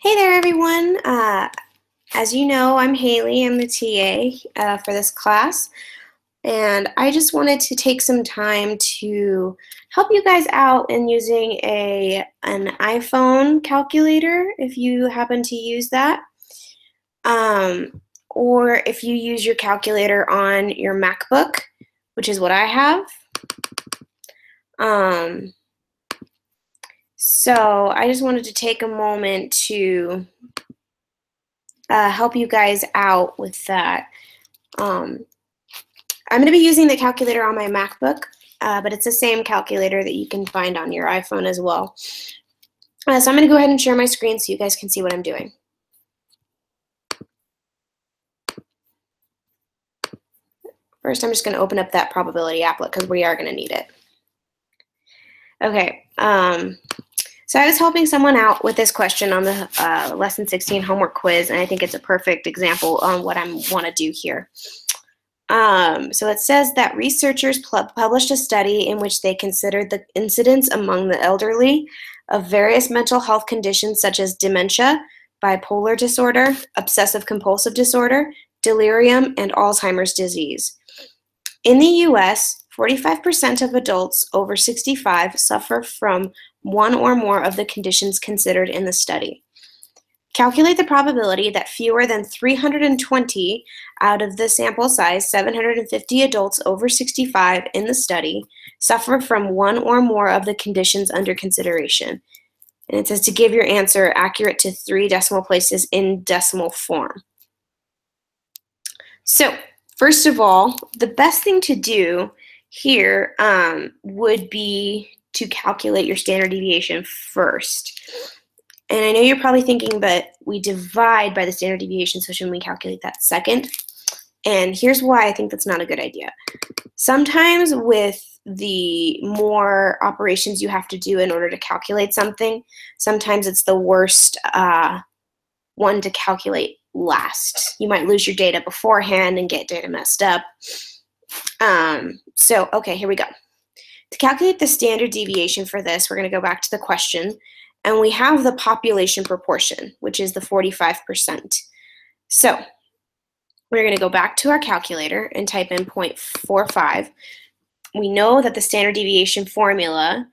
Hey there, everyone. As you know, I'm Haley. I'm the TA for this class, and I just wanted to take some time to help you guys out in using an iPhone calculator, if you happen to use that, or if you use your calculator on your MacBook, which is what I have. So I just wanted to take a moment to help you guys out with that. I'm going to be using the calculator on my MacBook, but it's the same calculator that you can find on your iPhone as well. So I'm going to go ahead and share my screen so you guys can see what I'm doing. First, I'm just going to open up that probability applet because we are going to need it. Okay, so I was helping someone out with this question on the Lesson 16 homework quiz, and I think it's a perfect example on what I want to do here. So it says that researchers published a study in which they considered the incidence among the elderly of various mental health conditions such as dementia, bipolar disorder, obsessive-compulsive disorder, delirium, and Alzheimer's disease. In the U.S., 45% of adults over 65 suffer from one or more of the conditions considered in the study. Calculate the probability that fewer than 320 out of the sample size, 750 adults over 65 in the study, suffer from one or more of the conditions under consideration. And it says to give your answer accurate to 3 decimal places in decimal form. So, first of all, the best thing to do here would be to calculate your standard deviation first. And I know you're probably thinking, but we divide by the standard deviation, so shouldn't we calculate that second? And here's why I think that's not a good idea. Sometimes with the more operations you have to do in order to calculate something, sometimes it's the worst one to calculate last. You might lose your data beforehand and get data messed up. Okay, here we go. To calculate the standard deviation for this, we're going to go back to the question. And we have the population proportion, which is the 45%. So we're going to go back to our calculator and type in 0.45. We know that the standard deviation formula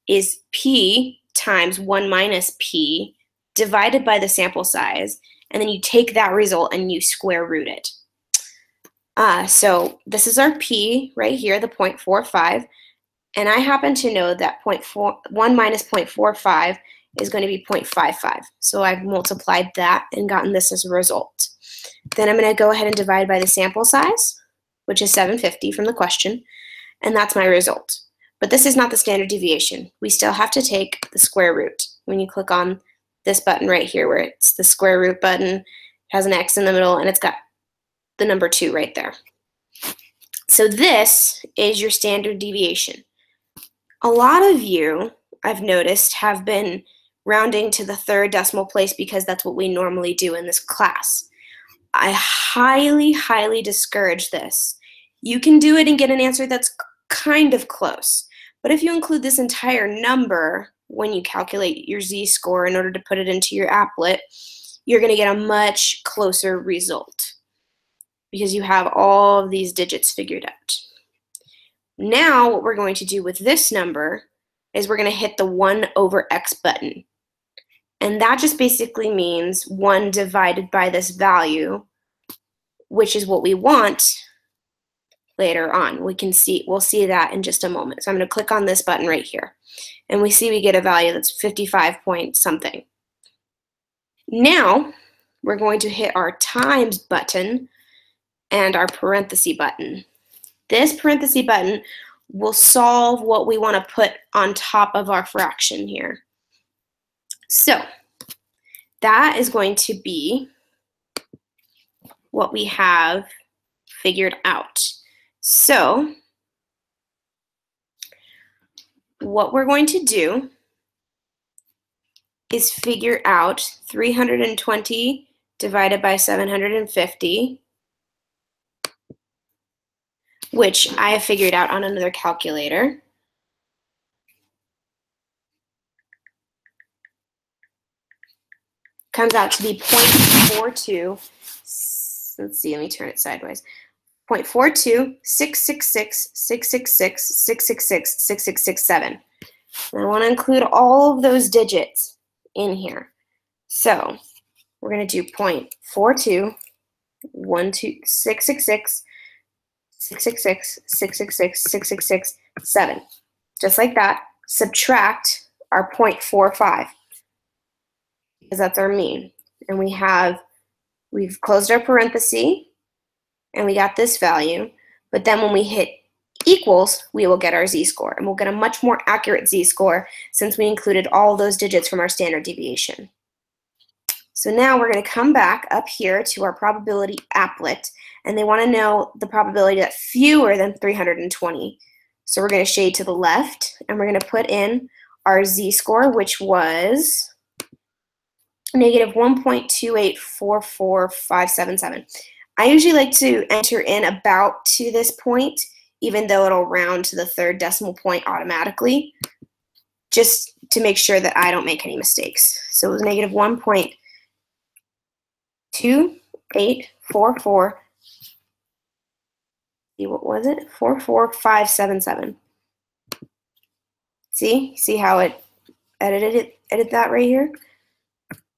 is p times 1 minus p divided by the sample size, and then you take that result and you square root it. So this is our p right here, the 0.45, and I happen to know that 1 minus 0.45 is going to be 0.55. So I've multiplied that and gotten this as a result. Then I'm going to go ahead and divide by the sample size, which is 750 from the question, and that's my result. But this is not the standard deviation. We still have to take the square root. When you click on this button right here where it's the square root button, it has an X in the middle, and it's got the number 2 right there. So this is your standard deviation. A lot of you, I've noticed, have been rounding to the 3rd decimal place because that's what we normally do in this class. I highly, highly discourage this. You can do it and get an answer that's kind of close, but if you include this entire number when you calculate your z-score in order to put it into your applet, you're going to get a much closer result because you have all of these digits figured out. Now what we're going to do with this number is we're going to hit the 1 over x button. And that just basically means 1 divided by this value, which is what we want later on. We'll see that in just a moment. So I'm going to click on this button right here. And we see we get a value that's 55 point something. Now we're going to hit our times button and our parenthesis button. This parenthesis button will solve what we want to put on top of our fraction here. So that is going to be what we have figured out. So what we're going to do is figure out 320 divided by 750, which I have figured out on another calculator. comes out to be 0.42. Let's see, let me turn it sideways. 0.42, 666, 666, 666, 6667. And I want to include all of those digits in here. So we're going to do 0.42, 666, 666, 666, 666, 7. Just like that, subtract our 0.45 because that's our mean. And we've closed our parenthesis and we got this value, but then when we hit equals, we will get our z-score, and we'll get a much more accurate z-score since we included all those digits from our standard deviation. So now we're going to come back up here to our probability applet, and they want to know the probability that fewer than 320. So we're going to shade to the left, and we're going to put in our z-score, which was negative 1.2844577. I usually like to enter in about to this point, even though it'll round to the third decimal point automatically, just to make sure that I don't make any mistakes. So it was negative 1.2844. What was it? 44577. See how it edited that right here?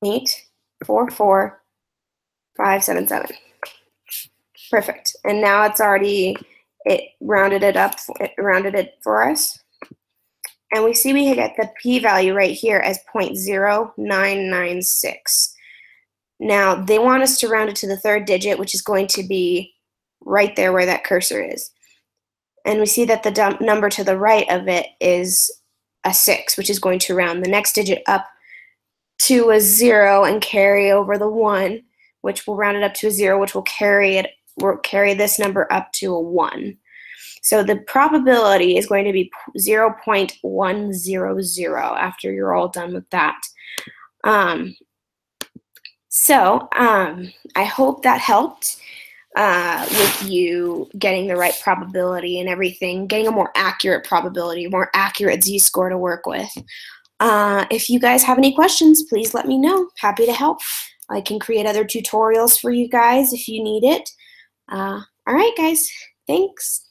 844,577. Perfect. And now it's already, it rounded it for us. And we see we get the p-value right here as 0.0996. Now they want us to round it to the third digit, which is going to be right there where that cursor is. And we see that the number to the right of it is a 6, which is going to round the next digit up to a 0 and carry over the 1, which will round it up to a 0, which will carry this number up to a 1. So the probability is going to be 0.100 after you're all done with that. I hope that helped with you getting the right probability and everything, getting a more accurate probability, more accurate z-score to work with. If you guys have any questions, please let me know. Happy to help. I can create other tutorials for you guys if you need it. All right, guys. Thanks.